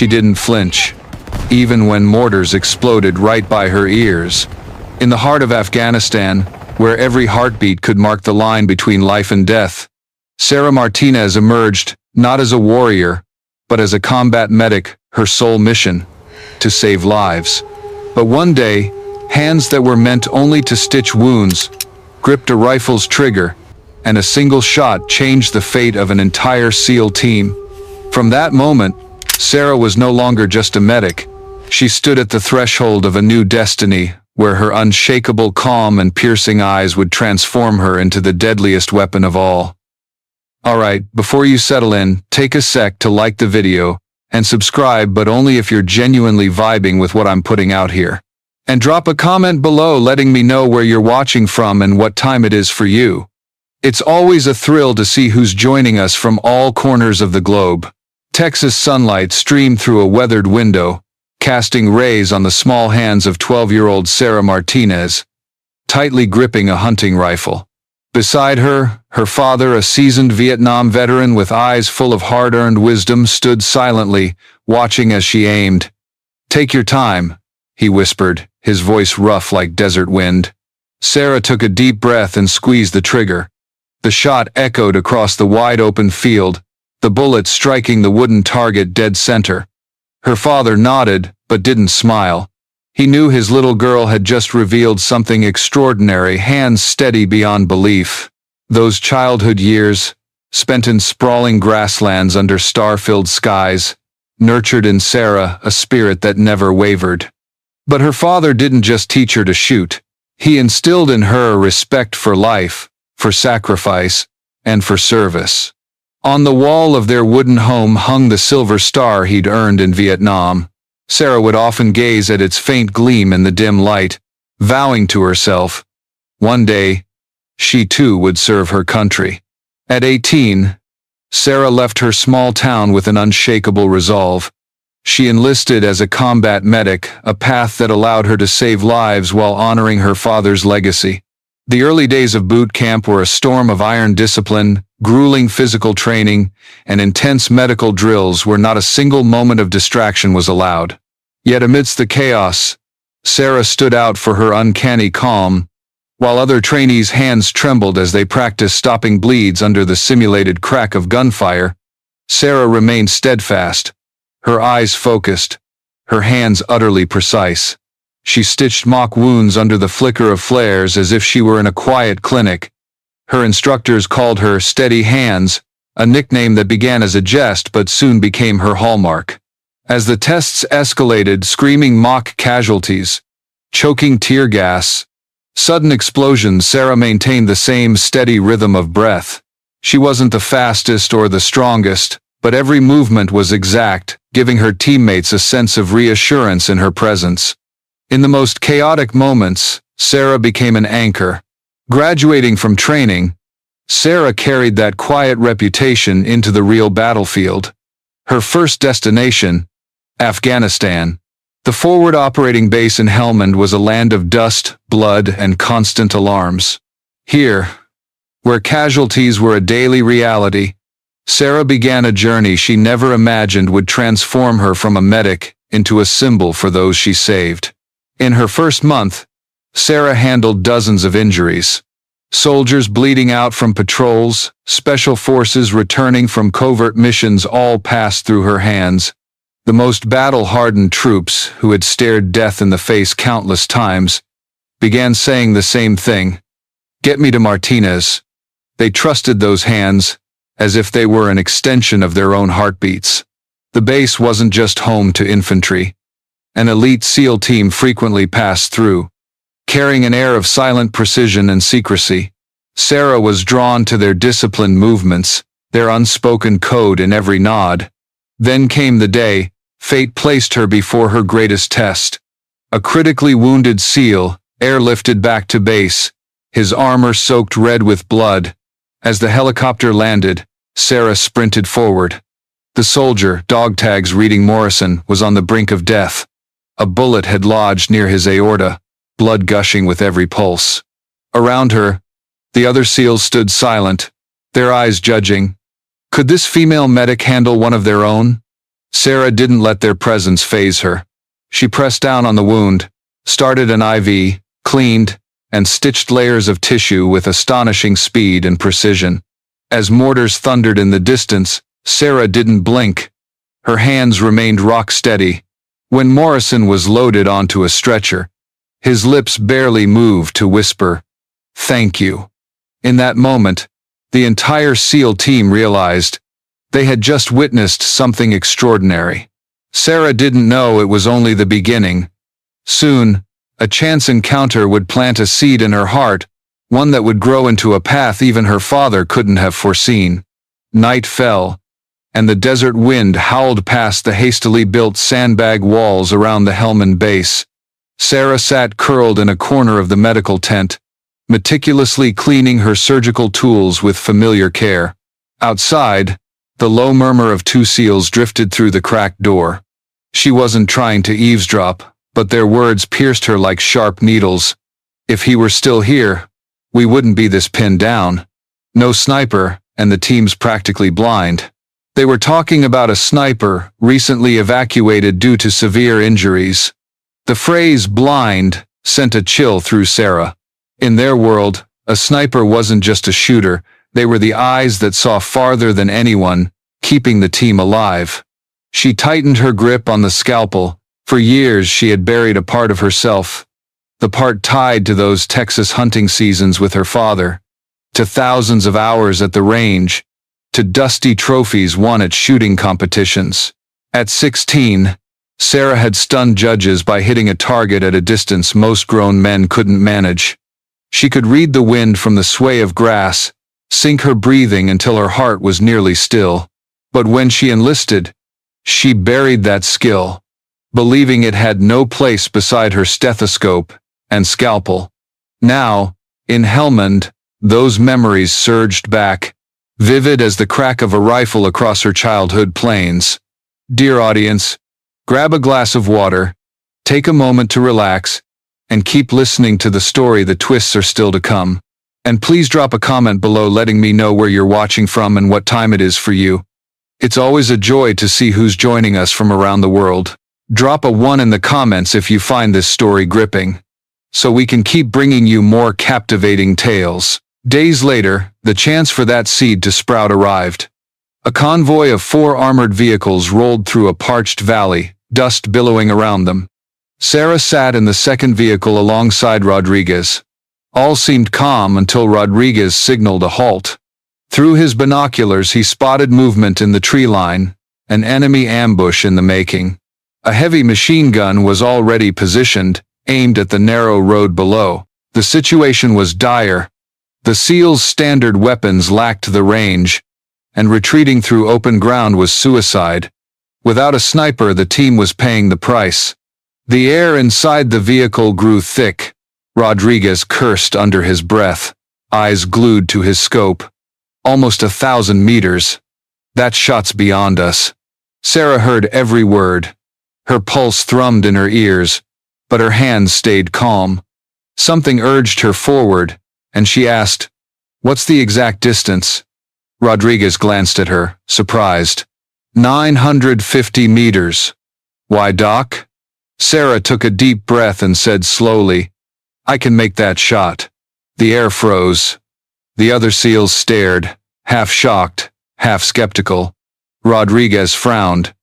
She didn't flinch, even when mortars exploded right by her ears. In the heart of Afghanistan, where every heartbeat could mark the line between life and death, Sarah Martinez emerged not as a warrior, but as a combat medic, her sole mission, to save lives. But one day, hands that were meant only to stitch wounds gripped a rifle's trigger, and a single shot changed the fate of an entire SEAL team. From that moment, Sarah was no longer just a medic. She stood at the threshold of a new destiny, where her unshakable calm and piercing eyes would transform her into the deadliest weapon of all. Alright, before you settle in, take a sec to like the video, and subscribe, but only if you're genuinely vibing with what I'm putting out here. And drop a comment below letting me know where you're watching from and what time it is for you. It's always a thrill to see who's joining us from all corners of the globe. Texas sunlight streamed through a weathered window, casting rays on the small hands of 12-year-old Sarah Martinez, tightly gripping a hunting rifle. Beside her, her father, a seasoned Vietnam veteran with eyes full of hard-earned wisdom, stood silently, watching as she aimed. "Take your time," he whispered, his voice rough like desert wind. Sarah took a deep breath and squeezed the trigger. The shot echoed across the wide-open field, the bullet striking the wooden target dead center. Her father nodded, but didn't smile. He knew his little girl had just revealed something extraordinary, hands steady beyond belief. Those childhood years, spent in sprawling grasslands under star-filled skies, nurtured in Sarah a spirit that never wavered. But her father didn't just teach her to shoot. He instilled in her a respect for life, for sacrifice, and for service. On the wall of their wooden home hung the silver star he'd earned in Vietnam. Sarah would often gaze at its faint gleam in the dim light, vowing to herself, one day, she too would serve her country. At 18, Sarah left her small town with an unshakable resolve. She enlisted as a combat medic, a path that allowed her to save lives while honoring her father's legacy. The early days of boot camp were a storm of iron discipline, grueling physical training, and intense medical drills where not a single moment of distraction was allowed. Yet amidst the chaos, Sarah stood out for her uncanny calm. While other trainees' hands trembled as they practiced stopping bleeds under the simulated crack of gunfire, Sarah remained steadfast, her eyes focused, her hands utterly precise. She stitched mock wounds under the flicker of flares as if she were in a quiet clinic. Her instructors called her Steady Hands, a nickname that began as a jest but soon became her hallmark. As the tests escalated, screaming mock casualties, choking tear gas, sudden explosions, Sarah maintained the same steady rhythm of breath. She wasn't the fastest or the strongest, but every movement was exact, giving her teammates a sense of reassurance in her presence. In the most chaotic moments, Sarah became an anchor. Graduating from training, Sarah carried that quiet reputation into the real battlefield. Her first destination, Afghanistan. The forward operating base in Helmand was a land of dust, blood, and constant alarms. Here, where casualties were a daily reality, Sarah began a journey she never imagined would transform her from a medic into a symbol for those she saved. In her first month, Sarah handled dozens of injuries. Soldiers bleeding out from patrols, special forces returning from covert missions, all passed through her hands. The most battle-hardened troops, who had stared death in the face countless times, began saying the same thing. "Get me to Martinez." They trusted those hands, as if they were an extension of their own heartbeats. The base wasn't just home to infantry. An elite SEAL team frequently passed through, carrying an air of silent precision and secrecy. Sarah was drawn to their disciplined movements, their unspoken code in every nod. Then came the day fate placed her before her greatest test. A critically wounded SEAL, airlifted back to base, his armor soaked red with blood. As the helicopter landed, Sarah sprinted forward. The soldier, dog tags reading Morrison, was on the brink of death. A bullet had lodged near his aorta, blood gushing with every pulse. Around her, the other SEALs stood silent, their eyes judging. Could this female medic handle one of their own? Sarah didn't let their presence faze her. She pressed down on the wound, started an IV, cleaned, and stitched layers of tissue with astonishing speed and precision. As mortars thundered in the distance, Sarah didn't blink. Her hands remained rock steady. When Morrison was loaded onto a stretcher, his lips barely moved to whisper, "Thank you." In that moment, the entire SEAL team realized they had just witnessed something extraordinary. Sarah didn't know it was only the beginning. Soon, a chance encounter would plant a seed in her heart, one that would grow into a path even her father couldn't have foreseen. Night fell, and the desert wind howled past the hastily built sandbag walls around the Helmand base. Sarah sat curled in a corner of the medical tent, meticulously cleaning her surgical tools with familiar care. Outside, the low murmur of two SEALs drifted through the cracked door. She wasn't trying to eavesdrop, but their words pierced her like sharp needles. If he were still here, we wouldn't be this pinned down. No sniper, and the team's practically blind. They were talking about a sniper recently evacuated due to severe injuries. The phrase blind sent a chill through Sarah. In their world, a sniper wasn't just a shooter, they were the eyes that saw farther than anyone, keeping the team alive. She tightened her grip on the scalpel. For years she had buried a part of herself, the part tied to those Texas hunting seasons with her father, to thousands of hours at the range, to dusty trophies won at shooting competitions. At 16, Sarah had stunned judges by hitting a target at a distance most grown men couldn't manage. She could read the wind from the sway of grass, sync her breathing until her heart was nearly still. But when she enlisted, she buried that skill, believing it had no place beside her stethoscope and scalpel. Now, in Helmand, those memories surged back, vivid as the crack of a rifle across her childhood plains. Dear audience, grab a glass of water, take a moment to relax, and keep listening to the story. The twists are still to come. And please drop a comment below letting me know where you're watching from and what time it is for you. It's always a joy to see who's joining us from around the world. Drop a 1 in the comments if you find this story gripping, so we can keep bringing you more captivating tales. Days later, the chance for that seed to sprout arrived. A convoy of 4 armored vehicles rolled through a parched valley, dust billowing around them. Sarah sat in the second vehicle alongside Rodriguez. All seemed calm until Rodriguez signaled a halt. Through his binoculars he spotted movement in the tree line, an enemy ambush in the making. A heavy machine gun was already positioned, aimed at the narrow road below. The situation was dire. The SEALs' standard weapons lacked the range, and retreating through open ground was suicide. Without a sniper, the team was paying the price. The air inside the vehicle grew thick. Rodriguez cursed under his breath, eyes glued to his scope. Almost 1,000 meters. That shot's beyond us. Sarah heard every word. Her pulse thrummed in her ears, but her hands stayed calm. Something urged her forward, and she asked, "What's the exact distance?" Rodriguez glanced at her, surprised. 950 meters. Why, Doc? Sarah took a deep breath and said slowly, "I can make that shot." The air froze. The other SEALs stared, half shocked, half skeptical. Rodriguez frowned.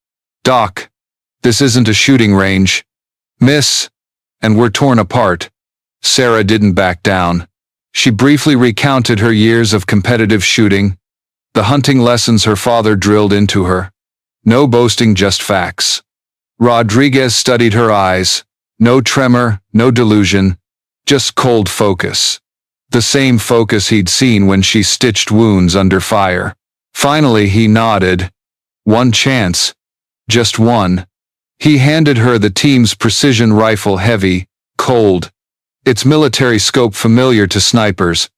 "Doc, this isn't a shooting range. Miss, and we're torn apart." Sarah didn't back down. She briefly recounted her years of competitive shooting, the hunting lessons her father drilled into her. No boasting, just facts. Rodriguez studied her eyes. No tremor, no delusion, just cold focus. The same focus he'd seen when she stitched wounds under fire. Finally he nodded. One chance. Just one. He handed her the team's precision rifle, heavy, cold, its military scope familiar to snipers.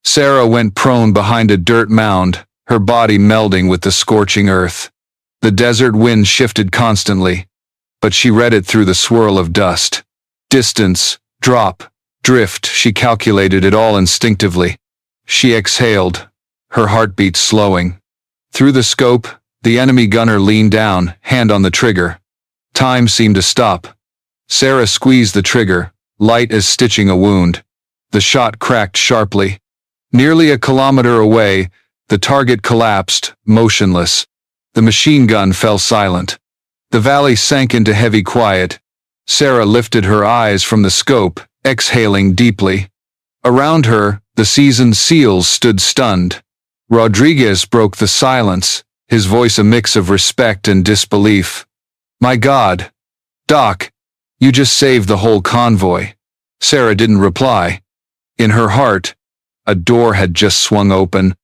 Sarah went prone behind a dirt mound, her body melding with the scorching earth. The desert wind shifted constantly, but she read it through the swirl of dust. Distance, drop, drift, she calculated it all instinctively. She exhaled, her heartbeat slowing. Through the scope, The enemy gunner leaned down, hand on the trigger. Time seemed to stop. Sarah squeezed the trigger, light as stitching a wound. The shot cracked sharply. Nearly a kilometer away, the target collapsed, motionless. The machine gun fell silent. The valley sank into heavy quiet. Sarah lifted her eyes from the scope, exhaling deeply. Around her, the seasoned SEALs stood stunned. Rodriguez broke the silence, his voice a mix of respect and disbelief. "My God! Doc, you just saved the whole convoy." Sarah didn't reply. In her heart, a door had just swung open.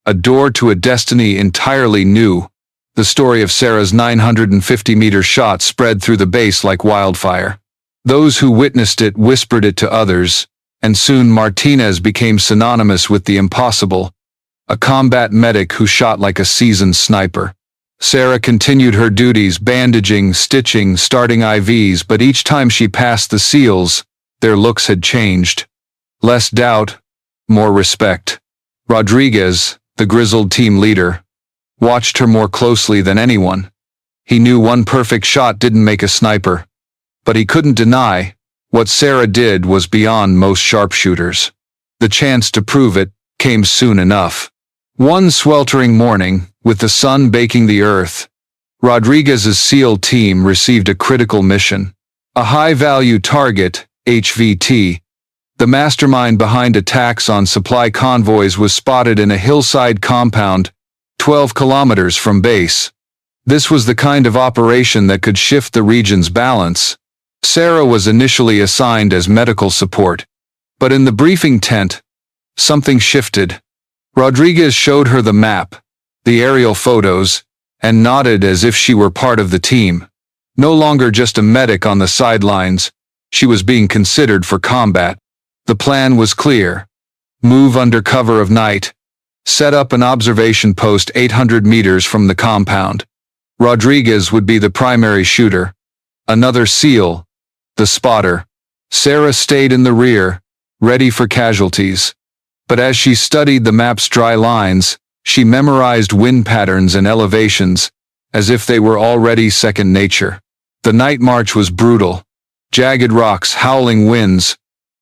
A door to a destiny entirely new. The story of Sarah's 950-meter shot spread through the base like wildfire. Those who witnessed it whispered it to others, and soon Martinez became synonymous with the impossible, a combat medic who shot like a seasoned sniper. Sarah continued her duties, bandaging, stitching, starting IVs, but each time she passed the SEALs, their looks had changed. Less doubt, more respect. Rodriguez, the grizzled team leader, watched her more closely than anyone. He knew one perfect shot didn't make a sniper, but he couldn't deny what Sarah did was beyond most sharpshooters. The chance to prove it came soon enough. One sweltering morning, with the sun baking the earth, Rodriguez's SEAL team received a critical mission. A high-value target, HVT, the mastermind behind attacks on supply convoys, was spotted in a hillside compound 12 kilometers from base. This was the kind of operation that could shift the region's balance. Sarah was initially assigned as medical support, but in the briefing tent, something shifted. Rodriguez showed her the map, the aerial photos, and nodded as if she were part of the team. No longer just a medic on the sidelines, she was being considered for combat. The plan was clear. Move under cover of night. Set up an observation post 800 meters from the compound. Rodriguez would be the primary shooter. Another SEAL, the spotter. Sarah stayed in the rear, ready for casualties. But as she studied the map's dry lines, she memorized wind patterns and elevations, as if they were already second nature. The night march was brutal. Jagged rocks, howling winds.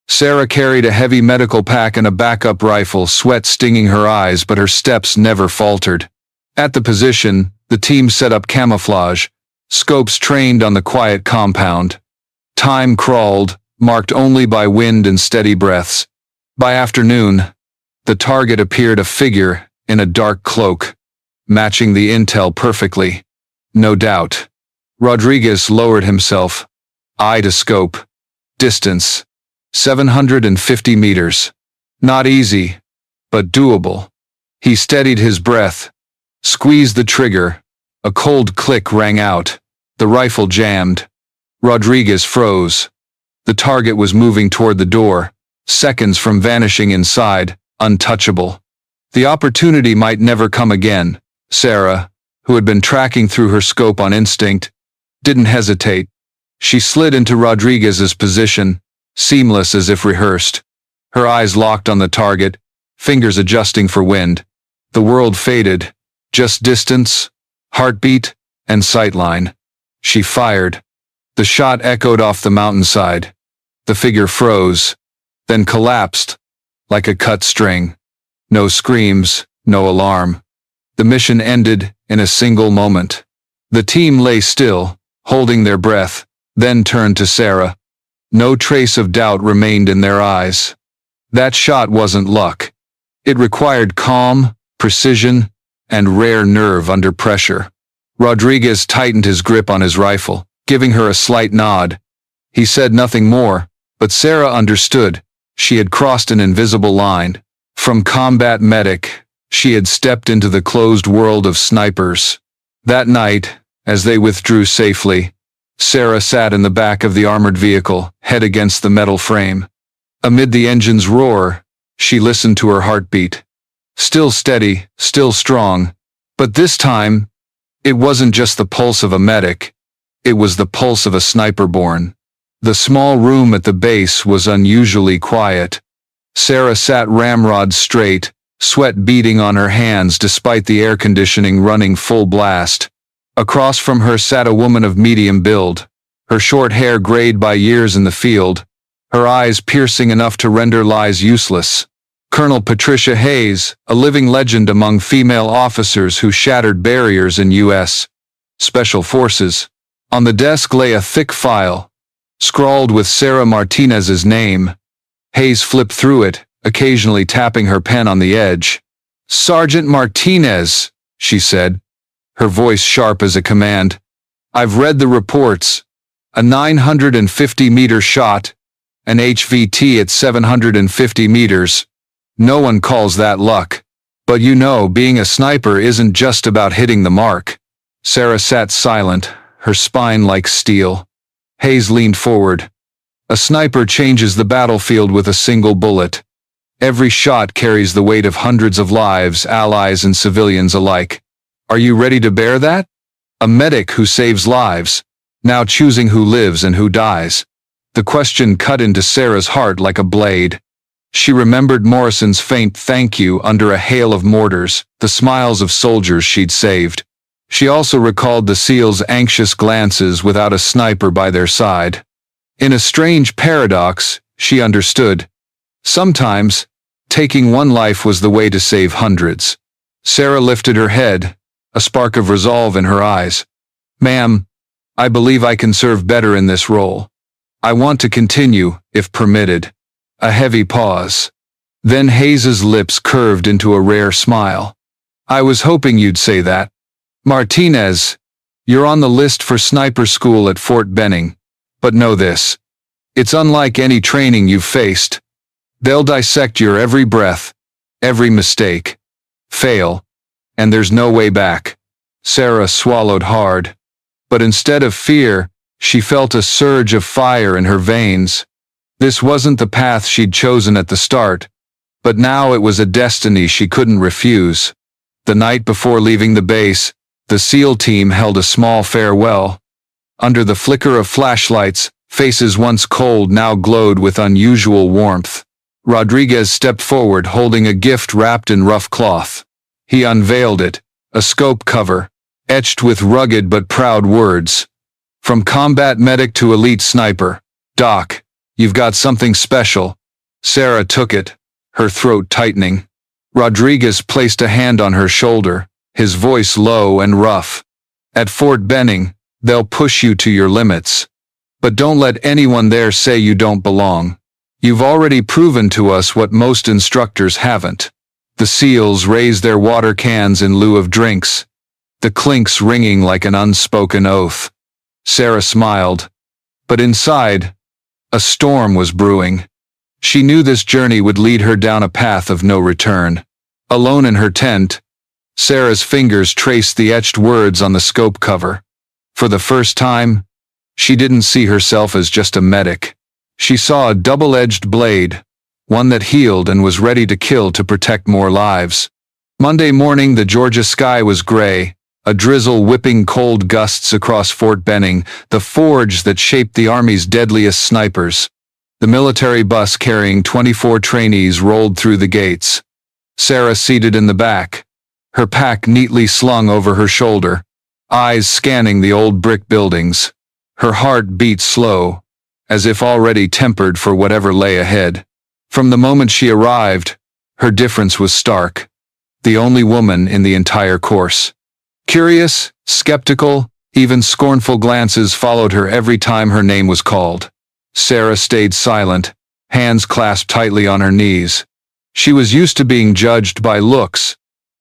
Sarah carried a heavy medical pack and a backup rifle, sweat stinging her eyes, but her steps never faltered. At the position, the team set up camouflage, scopes trained on the quiet compound. Time crawled, marked only by wind and steady breaths. By afternoon, the target appeared, a figure in a dark cloak, matching the intel perfectly. No doubt. Rodriguez lowered himself, eye to scope. Distance: 750 meters. Not easy, but doable. He steadied his breath, squeezed the trigger. A cold click rang out. The rifle jammed. Rodriguez froze. The target was moving toward the door, seconds from vanishing inside, untouchable. The opportunity might never come again. Sarah, who had been tracking through her scope on instinct, didn't hesitate. She slid into Rodriguez's position, seamless as if rehearsed. Her eyes locked on the target, fingers adjusting for wind. The world faded. Just distance, heartbeat, and sightline. She fired. The shot echoed off the mountainside. The figure froze, then collapsed, like a cut string. No screams, no alarm. The mission ended in a single moment. The team lay still, holding their breath, then turned to Sarah. No trace of doubt remained in their eyes. That shot wasn't luck. It required calm, precision, and rare nerve under pressure. Rodriguez tightened his grip on his rifle, giving her a slight nod. He said nothing more, but Sarah understood. She had crossed an invisible line. From combat medic, she had stepped into the closed world of snipers. That night, as they withdrew safely, Sarah sat in the back of the armored vehicle, head against the metal frame. Amid the engine's roar, she listened to her heartbeat. Still steady, still strong, but this time, it wasn't just the pulse of a medic. It was the pulse of a sniper born. The small room at the base was unusually quiet. Sarah sat ramrod straight, sweat beading on her hands despite the air conditioning running full blast. Across from her sat a woman of medium build, her short hair grayed by years in the field, her eyes piercing enough to render lies useless. Colonel Patricia Hayes, a living legend among female officers who shattered barriers in U.S. Special Forces. On the desk lay a thick file, scrawled with Sarah Martinez's name. Hayes flipped through it, occasionally tapping her pen on the edge. "Sergeant Martinez," she said, her voice sharp as a command. "I've read the reports. A 950-meter shot, an HVT at 750 meters. No one calls that luck. But you know, being a sniper isn't just about hitting the mark." Sarah sat silent, her spine like steel. Hayes leaned forward. "A sniper changes the battlefield with a single bullet. Every shot carries the weight of hundreds of lives, allies and civilians alike. Are you ready to bear that? A medic who saves lives, now choosing who lives and who dies." The question cut into Sarah's heart like a blade. She remembered Morrison's faint thank you under a hail of mortars, the smiles of soldiers she'd saved. She also recalled the SEALs' anxious glances without a sniper by their side. In a strange paradox, she understood. Sometimes, taking one life was the way to save hundreds. Sarah lifted her head, a spark of resolve in her eyes. "Ma'am, I believe I can serve better in this role. I want to continue, if permitted." A heavy pause. Then Hayes's lips curved into a rare smile. "I was hoping you'd say that. Martinez, you're on the list for sniper school at Fort Benning. But know this. It's unlike any training you've faced. They'll dissect your every breath, every mistake. Fail, and there's no way back." Sarah swallowed hard. But instead of fear, she felt a surge of fire in her veins. This wasn't the path she'd chosen at the start, but now it was a destiny she couldn't refuse. The night before leaving the base, the SEAL team held a small farewell. Under the flicker of flashlights, faces once cold now glowed with unusual warmth. Rodriguez stepped forward holding a gift wrapped in rough cloth. He unveiled it, a scope cover, etched with rugged but proud words. "From combat medic to elite sniper. Doc, you've got something special." Sarah took it, her throat tightening. Rodriguez placed a hand on her shoulder, his voice low and rough. "At Fort Benning, they'll push you to your limits. But don't let anyone there say you don't belong. You've already proven to us what most instructors haven't." The SEALs raised their water cans in lieu of drinks, the clinks ringing like an unspoken oath. Sarah smiled. But inside, a storm was brewing. She knew this journey would lead her down a path of no return. Alone in her tent, Sarah's fingers traced the etched words on the scope cover. For the first time, she didn't see herself as just a medic. She saw a double-edged blade, one that healed and was ready to kill to protect more lives. Monday morning, the Georgia sky was gray, a drizzle whipping cold gusts across Fort Benning, the forge that shaped the Army's deadliest snipers. The military bus carrying 24 trainees rolled through the gates. Sarah seated in the back, her pack neatly slung over her shoulder, eyes scanning the old brick buildings. Her heart beat slow, as if already tempered for whatever lay ahead. From the moment she arrived, her difference was stark. The only woman in the entire course. Curious, skeptical, even scornful glances followed her every time her name was called. Sarah stayed silent, hands clasped tightly on her knees. She was used to being judged by looks.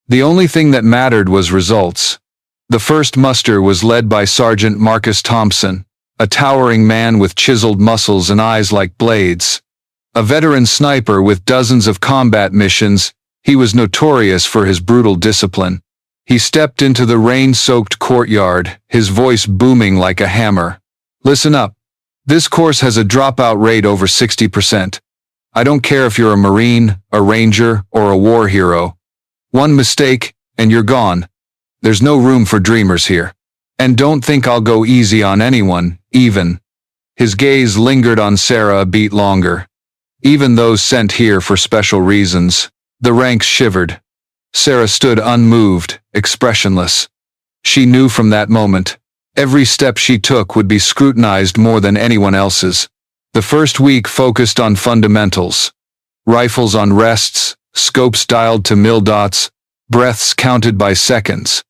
The only thing that mattered was results. The first muster was led by Sergeant Marcus Thompson, a towering man with chiseled muscles and eyes like blades. A veteran sniper with dozens of combat missions, he was notorious for his brutal discipline. He stepped into the rain-soaked courtyard, his voice booming like a hammer. "Listen up. This course has a dropout rate over 60%. I don't care if you're a Marine, a Ranger, or a war hero. One mistake, and you're gone. There's no room for dreamers here. And don't think I'll go easy on anyone, even." His gaze lingered on Sarah a beat longer. "Even those sent here for special reasons." The ranks shivered. Sarah stood unmoved, expressionless. She knew from that moment, every step she took would be scrutinized more than anyone else's. The first week focused on fundamentals. Rifles on rests, scopes dialed to mil dots, breaths counted by seconds.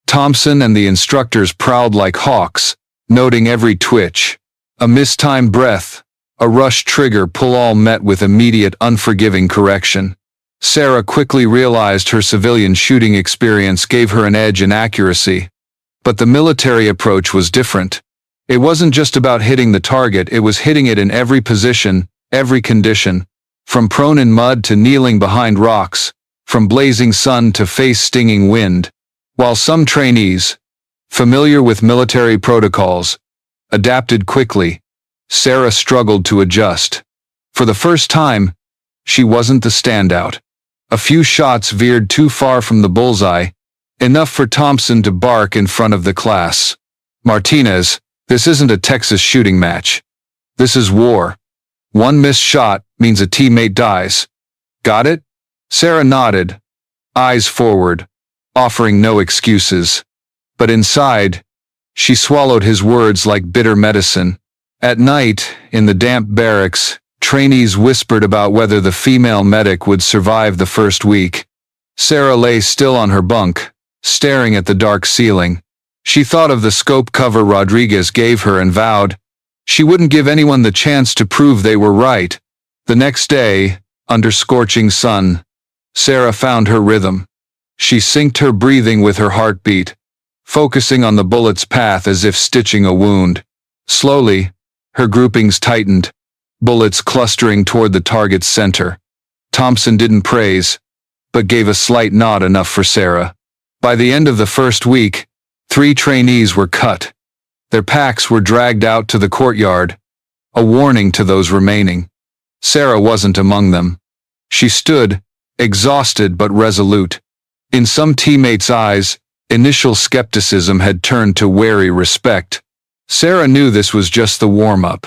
Thompson and the instructors prowled like hawks, noting every twitch. A mistimed breath, a rushed trigger pull, all met with immediate, unforgiving correction. Sarah quickly realized her civilian shooting experience gave her an edge in accuracy. But the military approach was different. It wasn't just about hitting the target, it was hitting it in every position, every condition. From prone in mud to kneeling behind rocks, from blazing sun to face-stinging wind. While some trainees, familiar with military protocols, adapted quickly, Sarah struggled to adjust. For the first time, she wasn't the standout. A few shots veered too far from the bullseye, enough for Thompson to bark in front of the class. "Martinez, this isn't a Texas shooting match. This is war. One missed shot means a teammate dies. Got it?" Sarah nodded, eyes forward, offering no excuses. But inside, she swallowed his words like bitter medicine. At night, in the damp barracks, trainees whispered about whether the female medic would survive the first week. Sarah lay still on her bunk, staring at the dark ceiling. She thought of the scope cover Rodriguez gave her and vowed she wouldn't give anyone the chance to prove they were right. The next day, under scorching sun, Sarah found her rhythm. She synced her breathing with her heartbeat, focusing on the bullet's path as if stitching a wound. Slowly, her groupings tightened, bullets clustering toward the target's center. Thompson didn't praise, but gave a slight nod, enough for Sarah. By the end of the first week, 3 trainees were cut. Their packs were dragged out to the courtyard, a warning to those remaining. Sarah wasn't among them. She stood, exhausted but resolute. In some teammates' eyes, initial skepticism had turned to wary respect. Sarah knew this was just the warm-up.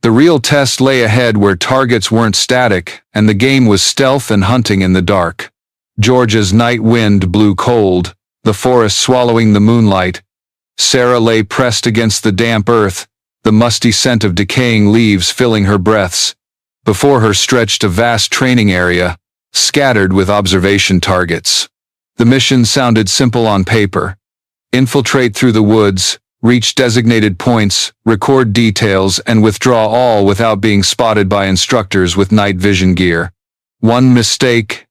The real test lay ahead, where targets weren't static, and the game was stealth and hunting in the dark. Georgia's night wind blew cold, the forest swallowing the moonlight. Sarah lay pressed against the damp earth, the musty scent of decaying leaves filling her breaths. Before her stretched a vast training area, scattered with observation targets. The mission sounded simple on paper. Infiltrate through the woods, reach designated points, record details, and withdraw, all without being spotted by instructors with night vision gear. One mistake,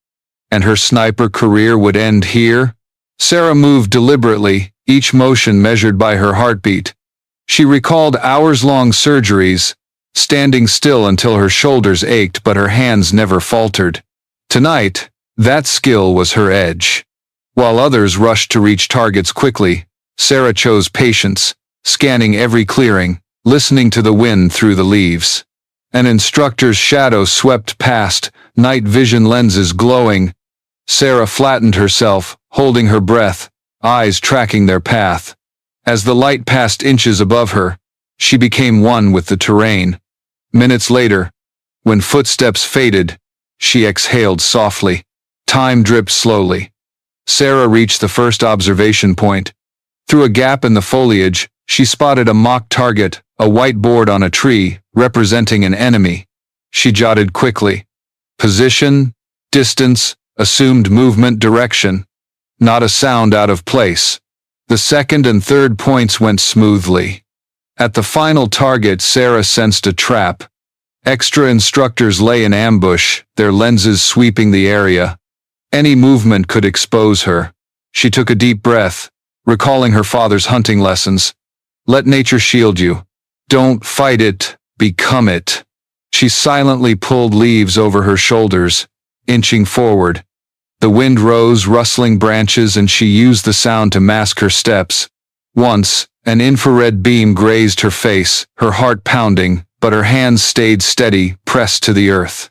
and her sniper career would end here. Sarah moved deliberately, each motion measured by her heartbeat. She recalled hours-long surgeries, standing still until her shoulders ached but her hands never faltered. Tonight, that skill was her edge. While others rushed to reach targets quickly, Sarah chose patience, scanning every clearing, listening to the wind through the leaves. An instructor's shadow swept past, night vision lenses glowing. Sarah flattened herself, holding her breath, eyes tracking their path. As the light passed inches above her, she became one with the terrain. Minutes later, when footsteps faded, she exhaled softly. Time dripped slowly. Sarah reached the first observation point. Through a gap in the foliage, she spotted a mock target, a white board on a tree, representing an enemy. She jotted quickly. Position, distance, assumed movement direction. Not a sound out of place. The second and third points went smoothly. At the final target, Sarah sensed a trap. Extra instructors lay in ambush, their lenses sweeping the area. Any movement could expose her. She took a deep breath, recalling her father's hunting lessons. Let nature shield you. Don't fight it, become it. She silently pulled leaves over her shoulders, inching forward. The wind rose, rustling branches, and she used the sound to mask her steps. Once, an infrared beam grazed her face, her heart pounding, but her hands stayed steady, pressed to the earth.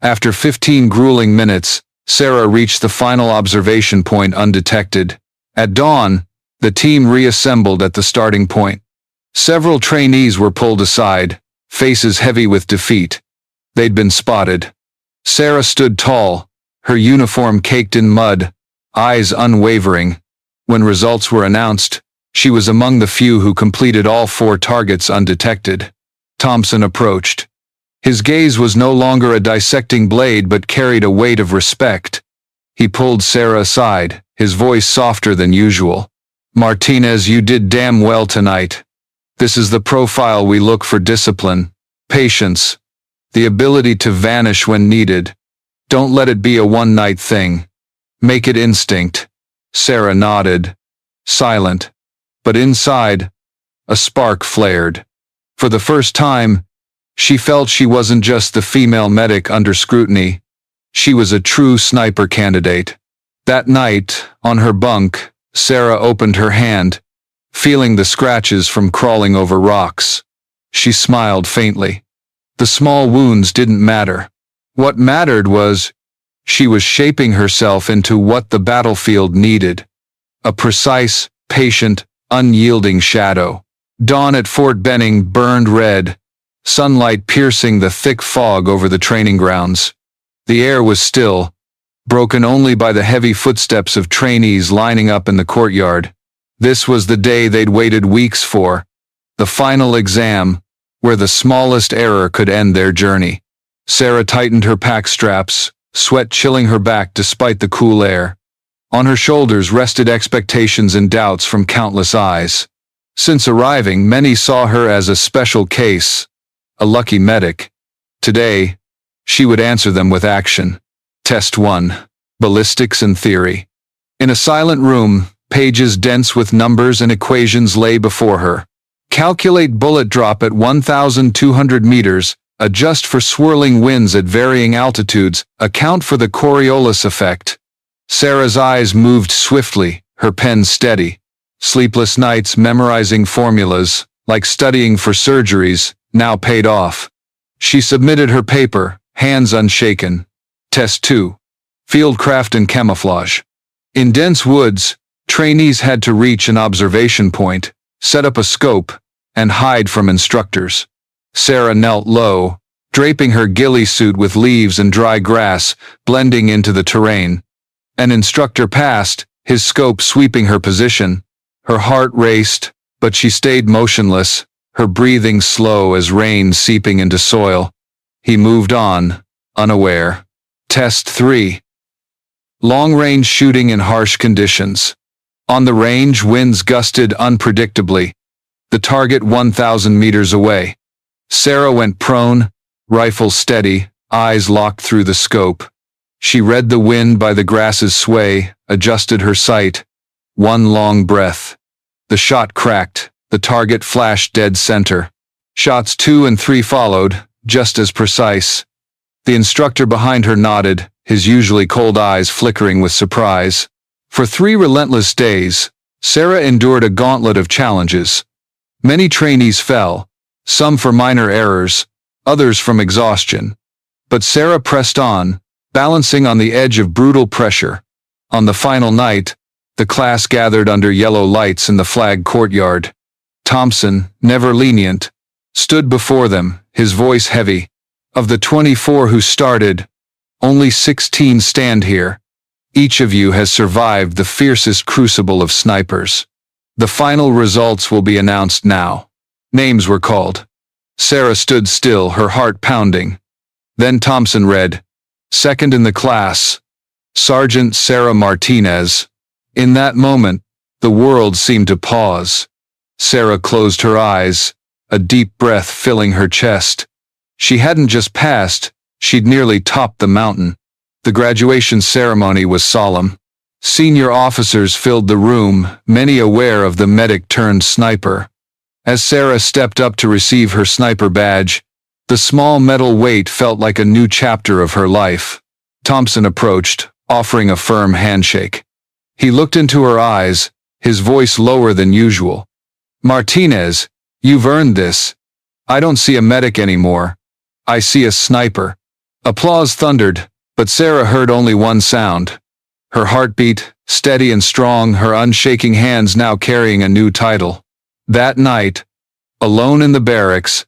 After 15 grueling minutes, Sarah reached the final observation point undetected. At dawn, the team reassembled at the starting point. Several trainees were pulled aside, faces heavy with defeat. They'd been spotted. Sarah stood tall, her uniform caked in mud, eyes unwavering. When results were announced, she was among the few who completed all 4 targets undetected. Thompson approached. His gaze was no longer a dissecting blade but carried a weight of respect. He pulled Sarah aside, his voice softer than usual. "Martinez, you did damn well tonight. This is the profile we look for: discipline, patience, the ability to vanish when needed. Don't let it be a one-night thing. Make it instinct." Sarah nodded, silent. But inside, a spark flared. For the first time, she felt she wasn't just the female medic under scrutiny. She was a true sniper candidate. That night, on her bunk, Sarah opened her hand, feeling the scratches from crawling over rocks. She smiled faintly. The small wounds didn't matter. What mattered was, she was shaping herself into what the battlefield needed. A precise, patient, unyielding shadow. Dawn at Fort Benning burned red, sunlight piercing the thick fog over the training grounds. The air was still, broken only by the heavy footsteps of trainees lining up in the courtyard. This was the day they'd waited weeks for, the final exam, where the smallest error could end their journey. Sarah tightened her pack straps, sweat chilling her back despite the cool air. On her shoulders rested expectations and doubts from countless eyes. Since arriving, many saw her as a special case, a lucky medic. Today, she would answer them with action. Test 1. Ballistics and Theory. In a silent room, pages dense with numbers and equations lay before her. Calculate bullet drop at 1,200 meters, adjust for swirling winds at varying altitudes, account for the Coriolis effect. Sarah's eyes moved swiftly, her pen steady. Sleepless nights memorizing formulas, like studying for surgeries, now paid off. She submitted her paper, hands unshaken. Test 2. Fieldcraft and Camouflage. In dense woods, trainees had to reach an observation point, set up a scope, and hide from instructors. Sarah knelt low, draping her ghillie suit with leaves and dry grass, blending into the terrain. An instructor passed, his scope sweeping her position. Her heart raced, but she stayed motionless, her breathing slow as rain seeping into soil. He moved on, unaware. Test 3. Long-range shooting in harsh conditions. On the range, winds gusted unpredictably. The target 1,000 meters away. Sarah went prone, rifle steady, eyes locked through the scope. She read the wind by the grass's sway, adjusted her sight. One long breath. The shot cracked, the target flashed dead center. Shots 2 and 3 followed, just as precise. The instructor behind her nodded, his usually cold eyes flickering with surprise. For 3 relentless days, Sarah endured a gauntlet of challenges. Many trainees fell, some for minor errors, others from exhaustion. But Sarah pressed on, balancing on the edge of brutal pressure. On the final night, the class gathered under yellow lights in the flag courtyard. Thompson, never lenient, stood before them, his voice heavy. Of the 24 who started, only 16 stand here. Each of you has survived the fiercest crucible of snipers. The final results will be announced now. Names were called. Sarah stood still, her heart pounding. Then Thompson read, "Second in the class, Sergeant Sarah Martinez." In that moment, the world seemed to pause. Sarah closed her eyes, a deep breath filling her chest. She hadn't just passed, she'd nearly topped the mountain. The graduation ceremony was solemn. Senior officers filled the room, many aware of the medic-turned-sniper. As Sarah stepped up to receive her sniper badge, the small metal weight felt like a new chapter of her life. Thompson approached, offering a firm handshake. He looked into her eyes, his voice lower than usual. "Martinez, you've earned this. I don't see a medic anymore. I see a sniper." Applause thundered, but Sarah heard only one sound. Her heartbeat, steady and strong, her unshaking hands now carrying a new title. That night, alone in the barracks,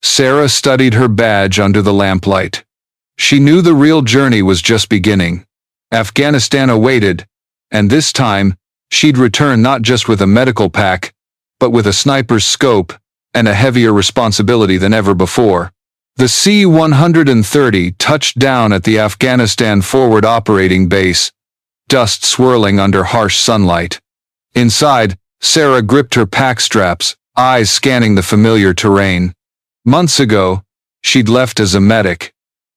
Sarah studied her badge under the lamplight. She knew the real journey was just beginning. Afghanistan awaited, and this time, she'd return not just with a medical pack, but with a sniper's scope and a heavier responsibility than ever before. The C-130 touched down at the Afghanistan Forward Operating Base, dust swirling under harsh sunlight. Inside, Sarah gripped her pack straps, eyes scanning the familiar terrain. Months ago, she'd left as a medic.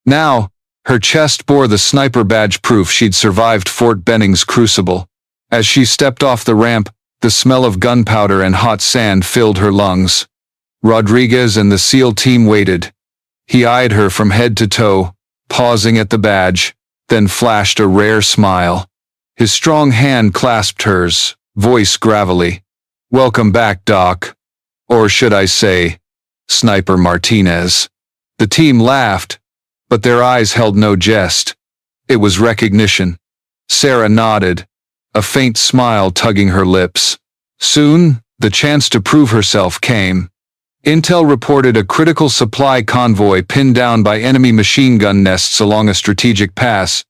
Now, her chest bore the sniper badge proof she'd survived Fort Benning's crucible. As she stepped off the ramp, the smell of gunpowder and hot sand filled her lungs. Rodriguez and the SEAL team waited. He eyed her from head to toe, pausing at the badge, then flashed a rare smile. His strong hand clasped hers, voice gravelly. "Welcome back, Doc. Or should I say, Sniper Martinez." The team laughed, but their eyes held no jest. It was recognition. Sarah nodded, a faint smile tugging her lips. Soon, the chance to prove herself came. Intel reported a critical supply convoy pinned down by enemy machine gun nests along a strategic pass.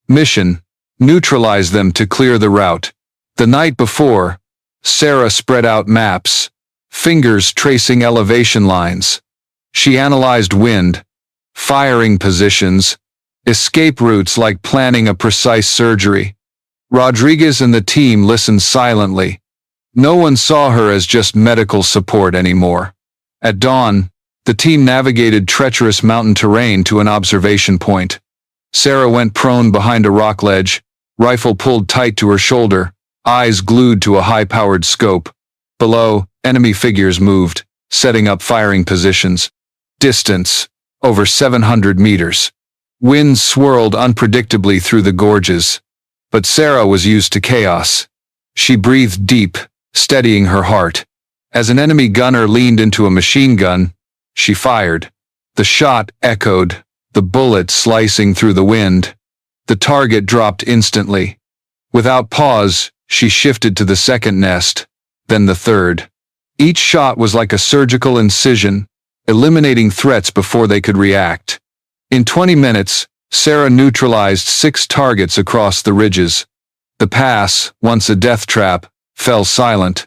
Mission: neutralize them to clear the route. The night before, Sarah spread out maps, fingers tracing elevation lines. She analyzed wind, firing positions, escape routes like planning a precise surgery. Rodriguez and the team listened silently. No one saw her as just medical support anymore. At dawn, the team navigated treacherous mountain terrain to an observation point. Sarah went prone behind a rock ledge, rifle pulled tight to her shoulder, eyes glued to a high-powered scope. Below, enemy figures moved, setting up firing positions. Distance: over 700 meters. Winds swirled unpredictably through the gorges. But Sarah was used to chaos. She breathed deep, steadying her heart. As an enemy gunner leaned into a machine gun, she fired. The shot echoed, the bullet slicing through the wind. The target dropped instantly. Without pause, she shifted to the second nest, then the third. Each shot was like a surgical incision, eliminating threats before they could react. In 20 minutes, Sarah neutralized 6 targets across the ridges. The pass, once a death trap, fell silent.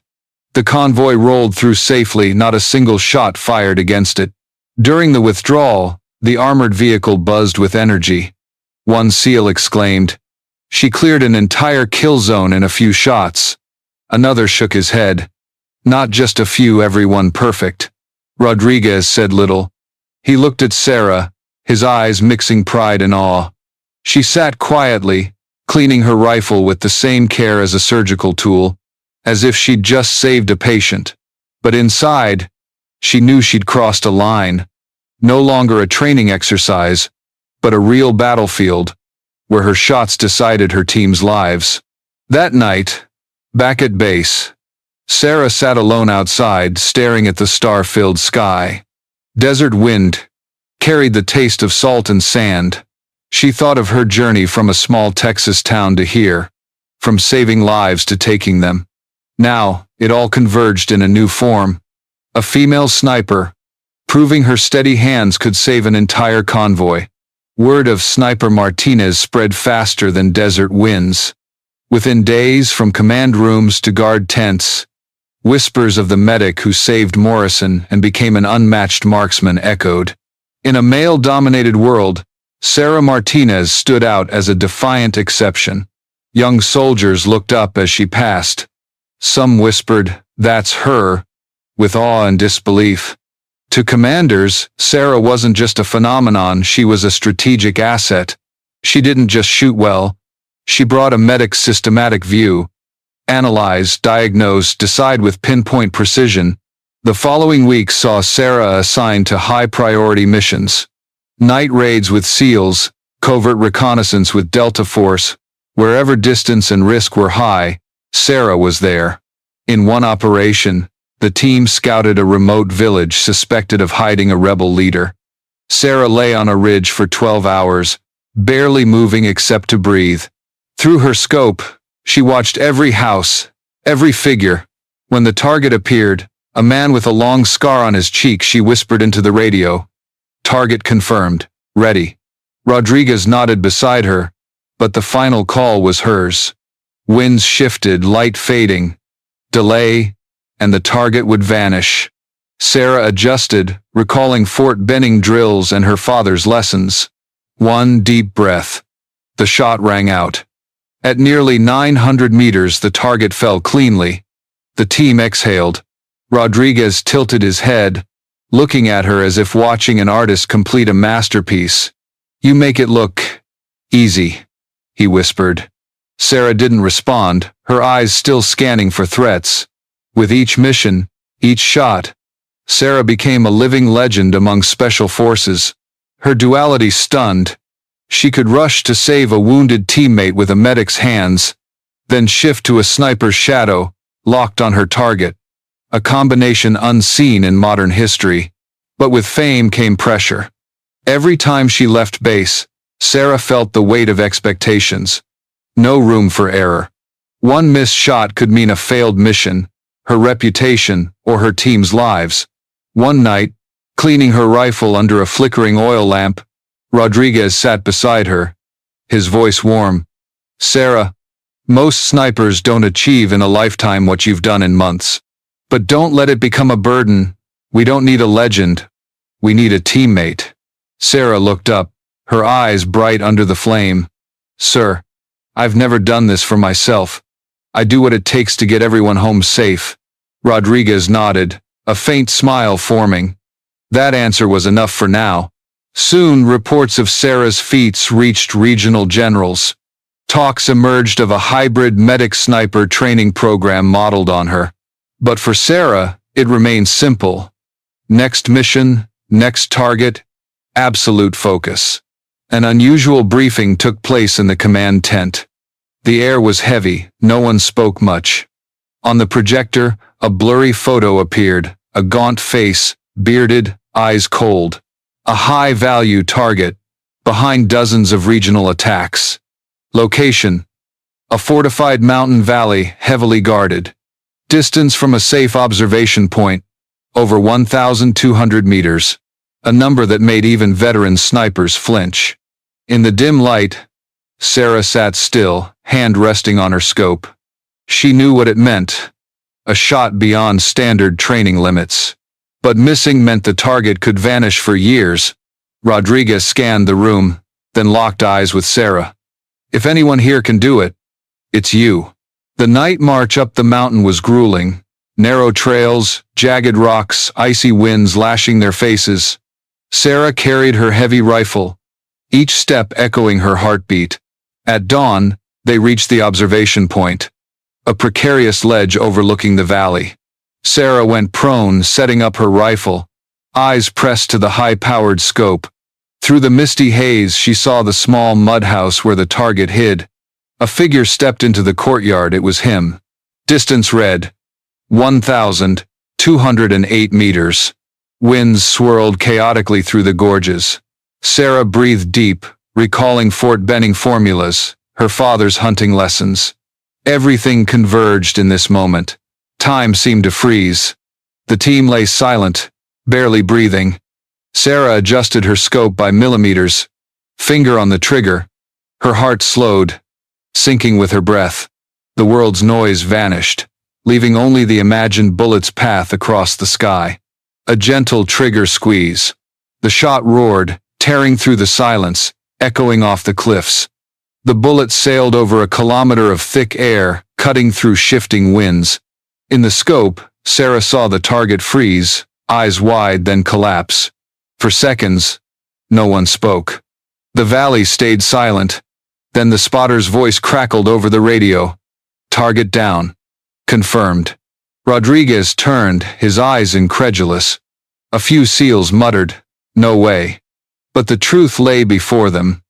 The convoy rolled through safely, not a single shot fired against it. During the withdrawal, the armored vehicle buzzed with energy. One SEAL exclaimed, "She cleared an entire kill zone in a few shots." Another shook his head. "Not just a few, everyone perfect." Rodriguez said little. He looked at Sarah, his eyes mixing pride and awe. She sat quietly, cleaning her rifle with the same care as a surgical tool, as if she'd just saved a patient. But inside, she knew she'd crossed a line. No longer a training exercise, but a real battlefield, where her shots decided her team's lives. That night, back at base, Sarah sat alone outside, staring at the star-filled sky. Desert wind carried the taste of salt and sand. She thought of her journey from a small Texas town to here, from saving lives to taking them. Now, it all converged in a new form. A female sniper, proving her steady hands could save an entire convoy. Word of Sniper Martinez spread faster than desert winds. Within days, from command rooms to guard tents, whispers of the medic who saved Morrison and became an unmatched marksman echoed. In a male-dominated world, Sarah Martinez stood out as a defiant exception. Young soldiers looked up as she passed. Some whispered, "That's her," with awe and disbelief. To commanders, Sarah wasn't just a phenomenon, she was a strategic asset. She didn't just shoot well. She brought a medic's systematic view. Analyze, diagnose, decide with pinpoint precision. The following week saw Sarah assigned to high-priority missions. Night raids with SEALs, covert reconnaissance with Delta Force. Wherever distance and risk were high, Sarah was there. In one operation, the team scouted a remote village suspected of hiding a rebel leader. Sarah lay on a ridge for 12 hours, barely moving except to breathe. Through her scope, she watched every house, every figure. When the target appeared, a man with a long scar on his cheek, she whispered into the radio, "Target confirmed. Ready." Rodriguez nodded beside her, But the final call was hers. Winds shifted, light fading, delay, and the target would vanish. Sarah adjusted, recalling Fort Benning drills and her father's lessons. One deep breath. The shot rang out. At nearly 900 meters, the target fell cleanly. The team exhaled. Rodriguez tilted his head, looking at her as if watching an artist complete a masterpiece. "You make it look easy," he whispered. Sarah didn't respond, her eyes still scanning for threats. With each mission, each shot, Sarah became a living legend among special forces. Her duality stunned. She could rush to save a wounded teammate with a medic's hands, then shift to a sniper's shadow, locked on her target. A combination unseen in modern history. But with fame came pressure. Every time she left base, Sarah felt the weight of expectations. No room for error. One missed shot could mean a failed mission, her reputation, or her team's lives. One night, cleaning her rifle under a flickering oil lamp, Rodriguez sat beside her, his voice warm. "Sarah, most snipers don't achieve in a lifetime what you've done in months. But don't let it become a burden. We don't need a legend. We need a teammate." Sarah looked up, her eyes bright under the flame. "Sir, I've never done this for myself. I do what it takes to get everyone home safe." Rodriguez nodded, a faint smile forming. That answer was enough for now. Soon, reports of Sarah's feats reached regional generals. Talks emerged of a hybrid medic-sniper training program modeled on her. But for Sarah, it remained simple. Next mission, next target, absolute focus. An unusual briefing took place in the command tent. The air was heavy, no one spoke much. On the projector, a blurry photo appeared, a gaunt face, bearded, eyes cold. A high-value target, behind dozens of regional attacks. Location: a fortified mountain valley, heavily guarded. Distance from a safe observation point: over 1,200 meters. A number that made even veteran snipers flinch. In the dim light, Sarah sat still, hand resting on her scope. She knew what it meant. A shot beyond standard training limits. But missing meant the target could vanish for years. Rodriguez scanned the room, then locked eyes with Sarah. "If anyone here can do it, it's you." The night march up the mountain was grueling. Narrow trails, jagged rocks, icy winds lashing their faces. Sarah carried her heavy rifle, each step echoing her heartbeat. At dawn, they reached the observation point, a precarious ledge overlooking the valley. Sarah went prone, setting up her rifle, eyes pressed to the high-powered scope. Through the misty haze, she saw the small mud house where the target hid. A figure stepped into the courtyard. It was him. Distance read 1,208 meters. Winds swirled chaotically through the gorges. Sarah breathed deep, recalling Fort Benning formulas, her father's hunting lessons. Everything converged in this moment. Time seemed to freeze. The team lay silent, barely breathing. Sarah adjusted her scope by millimeters, finger on the trigger. Her heart slowed, sinking with her breath. The world's noise vanished, leaving only the imagined bullet's path across the sky. A gentle trigger squeeze. The shot roared, tearing through the silence, echoing off the cliffs. The bullet sailed over a kilometer of thick air, cutting through shifting winds. In the scope, Sarah saw the target freeze, eyes wide, then collapse. For seconds, no one spoke. The valley stayed silent. Then the spotter's voice crackled over the radio. "Target down. Confirmed." Rodriguez turned, his eyes incredulous. A few SEALs muttered, "No way." But the truth lay before them.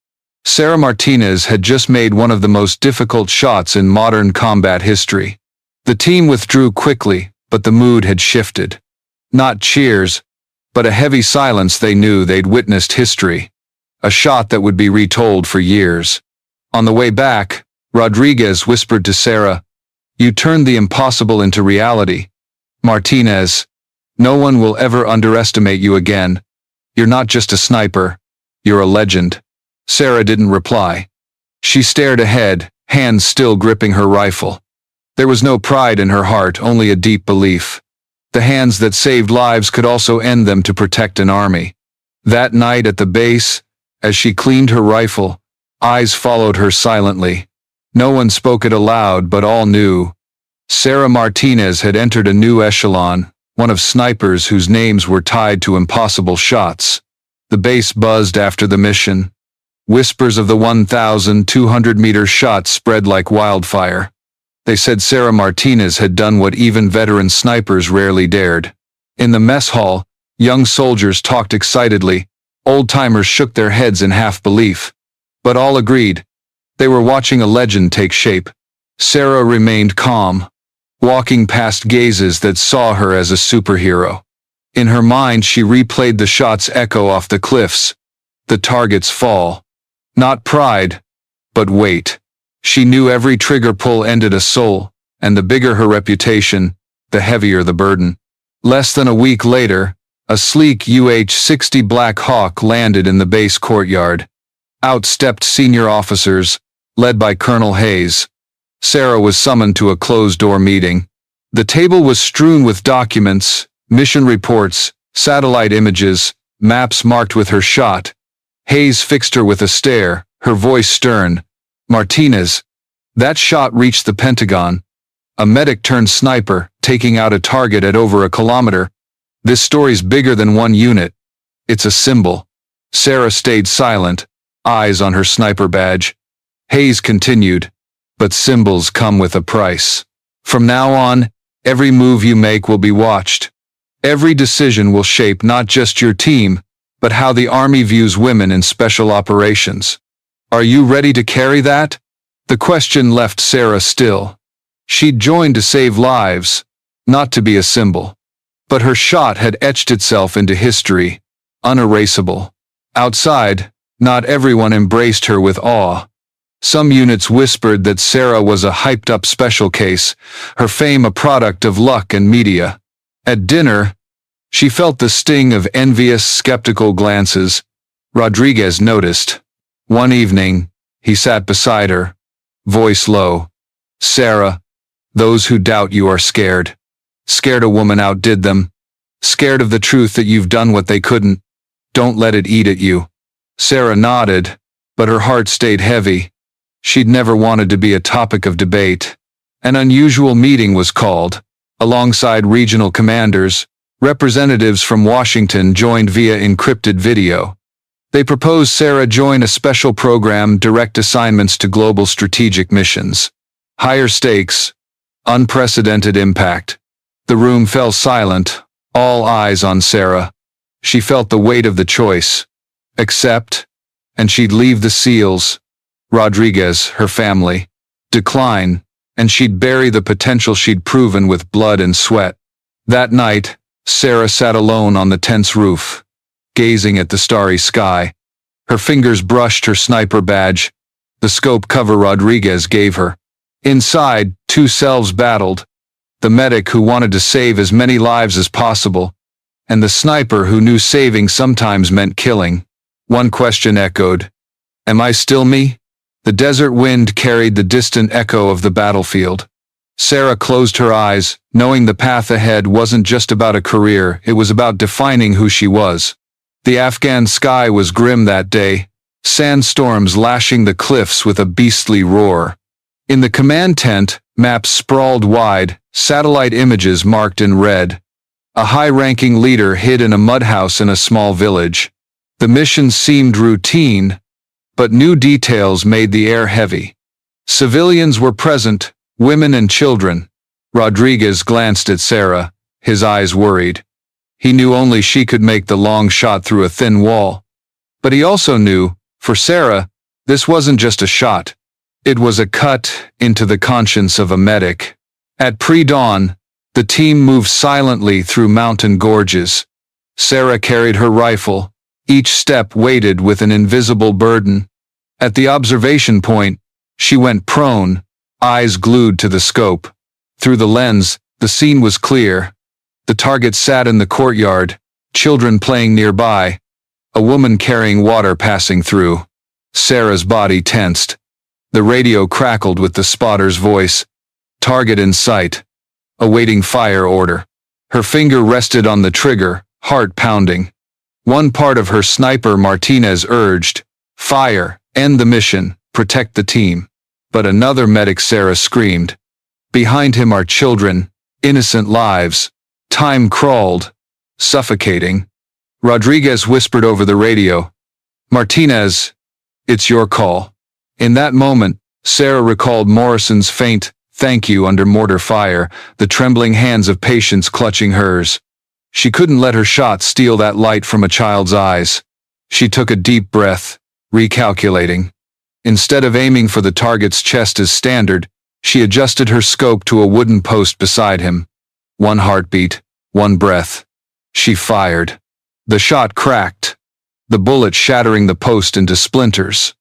Sarah Martinez had just made one of the most difficult shots in modern combat history. The team withdrew quickly, but the mood had shifted. Not cheers, but a heavy silence. They knew they'd witnessed history. A shot that would be retold for years. On the way back, Rodriguez whispered to Sarah, "You turned the impossible into reality. Martinez, no one will ever underestimate you again. You're not just a sniper. You're a legend." Sarah didn't reply. She stared ahead, hands still gripping her rifle. There was no pride in her heart, only a deep belief. The hands that saved lives could also end them to protect an army. That night at the base, as she cleaned her rifle, eyes followed her silently. No one spoke it aloud, but all knew. Sarah Martinez had entered a new echelon, one of snipers whose names were tied to impossible shots. The base buzzed after the mission. Whispers of the 1,200-meter shot spread like wildfire. They said Sarah Martinez had done what even veteran snipers rarely dared. In the mess hall, young soldiers talked excitedly. Old-timers shook their heads in half-belief. But all agreed. They were watching a legend take shape. Sarah remained calm, walking past gazes that saw her as a superhero. In her mind, she replayed the shots echo off the cliffs, the target's fall. Not pride, but weight. She knew every trigger pull ended a soul, and the bigger her reputation, the heavier the burden. Less than a week later, a sleek UH-60 Black Hawk landed in the base courtyard. Out stepped senior officers, led by Colonel Hayes. Sarah was summoned to a closed-door meeting. The table was strewn with documents, mission reports, satellite images, maps marked with her shot. Hayes fixed her with a stare, her voice stern. "Martinez, that shot reached the Pentagon. A medic turned sniper, taking out a target at over a kilometer. This story's bigger than one unit. It's a symbol." Sarah stayed silent, eyes on her sniper badge. Hayes continued, "But symbols come with a price. From now on, every move you make will be watched. Every decision will shape not just your team, but how the Army views women in special operations. Are you ready to carry that?" The question left Sarah still. She'd joined to save lives, not to be a symbol. But her shot had etched itself into history, unerasable. Outside, not everyone embraced her with awe. Some units whispered that Sarah was a hyped-up special case, her fame a product of luck and media. At dinner, she felt the sting of envious, skeptical glances. Rodriguez noticed. One evening, he sat beside her, voice low. "Sarah, those who doubt you are scared. Scared a woman outdid them. Scared of the truth that you've done what they couldn't. Don't let it eat at you." Sarah nodded, but her heart stayed heavy. She'd never wanted to be a topic of debate. An unusual meeting was called. Alongside regional commanders, representatives from Washington joined via encrypted video. They proposed Sarah join a special program, direct assignments to global strategic missions. Higher stakes, unprecedented impact. The room fell silent, all eyes on Sarah. She felt the weight of the choice. Accept, and she'd leave the SEALs, Rodriguez, her family. Decline, and she'd bury the potential she'd proven with blood and sweat. That night, Sarah sat alone on the tent's roof, gazing at the starry sky. Her fingers brushed her sniper badge, the scope cover Rodriguez gave her. Inside, two selves battled, the medic who wanted to save as many lives as possible, and the sniper who knew saving sometimes meant killing. One question echoed, "Am I still me?" The desert wind carried the distant echo of the battlefield. Sarah closed her eyes, knowing the path ahead wasn't just about a career, it was about defining who she was. The Afghan sky was grim that day, sandstorms lashing the cliffs with a beastly roar. In the command tent, maps sprawled wide, satellite images marked in red. A high-ranking leader hid in a mudhouse in a small village. The mission seemed routine, but new details made the air heavy. Civilians were present, women and children. Rodriguez glanced at Sarah, his eyes worried. He knew only she could make the long shot through a thin wall. But he also knew, for Sarah, this wasn't just a shot. It was a cut into the conscience of a medic. At pre-dawn, the team moved silently through mountain gorges. Sarah carried her rifle, each step weighted with an invisible burden. At the observation point, she went prone, eyes glued to the scope. Through the lens, the scene was clear. The target sat in the courtyard, children playing nearby, a woman carrying water passing through. Sarah's body tensed. The radio crackled with the spotter's voice. Target in sight. Awaiting fire order. Her finger rested on the trigger, heart pounding. One part of her sniper Martinez urged, "Fire, end the mission, protect the team." But another medic Sarah screamed, "Behind him are children, innocent lives." Time crawled, suffocating. Rodriguez whispered over the radio, "Martinez, it's your call." In that moment, Sarah recalled Morrison's faint "thank you" under mortar fire, the trembling hands of patience clutching hers. She couldn't let her shot steal that light from a child's eyes. She took a deep breath, recalculating. Instead of aiming for the target's chest as standard, she adjusted her scope to a wooden post beside him. One heartbeat, one breath. She fired. The shot cracked, the bullet shattering the post into splinters.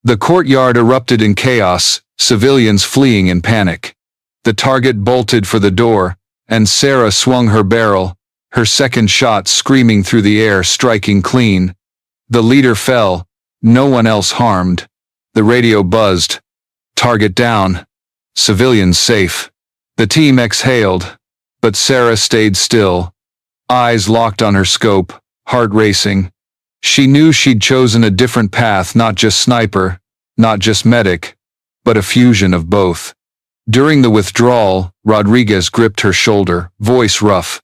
The courtyard erupted in chaos, civilians fleeing in panic. The target bolted for the door, and Sarah swung her barrel, her second shot screaming through the air, striking clean. The leader fell, no one else harmed. The radio buzzed. Target down. Civilians safe. The team exhaled, but Sarah stayed still, eyes locked on her scope, heart racing. She knew she'd chosen a different path, not just sniper, not just medic, but a fusion of both. During the withdrawal, Rodriguez gripped her shoulder, voice rough.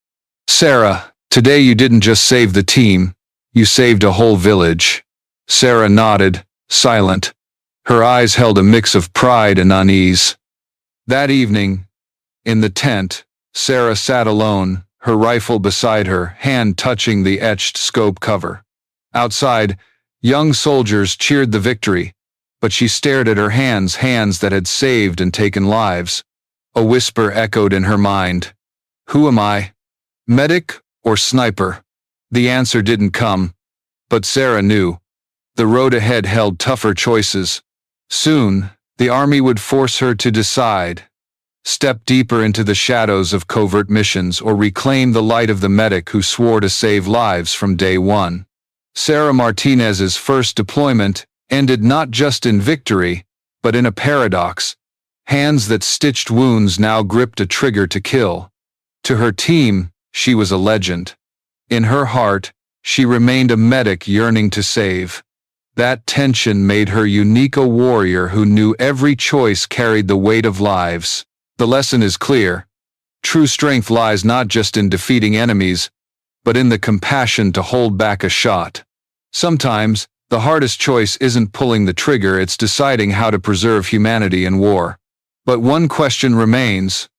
"Sarah, today you didn't just save the team, you saved a whole village." Sarah nodded, silent. Her eyes held a mix of pride and unease. That evening, in the tent, Sarah sat alone, her rifle beside her, hand touching the etched scope cover. Outside, young soldiers cheered the victory, but she stared at her hands that had saved and taken lives. A whisper echoed in her mind. Who am I? Medic or sniper? The answer didn't come, but Sarah knew. The road ahead held tougher choices. Soon, the army would force her to decide. Step deeper into the shadows of covert missions or reclaim the light of the medic who swore to save lives from day one. Sarah Martinez's first deployment ended not just in victory, but in a paradox. Hands that stitched wounds now gripped a trigger to kill. To her team, she was a legend. In her heart, she remained a medic yearning to save. That tension made her unique, a warrior who knew every choice carried the weight of lives. The lesson is clear. True strength lies not just in defeating enemies, but in the compassion to hold back a shot. Sometimes, the hardest choice isn't pulling the trigger, it's deciding how to preserve humanity in war. But one question remains.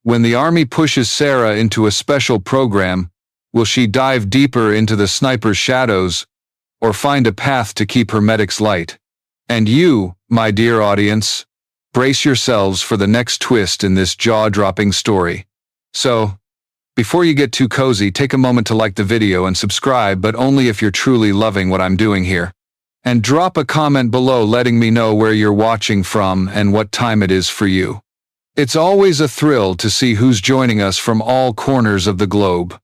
When the army pushes Sarah into a special program, will she dive deeper into the sniper's shadows, or find a path to keep her medic's light? And you, my dear audience, brace yourselves for the next twist in this jaw-dropping story. So, before you get too cozy, take a moment to like the video and subscribe, but only if you're truly loving what I'm doing here. And drop a comment below letting me know where you're watching from and what time it is for you. It's always a thrill to see who's joining us from all corners of the globe.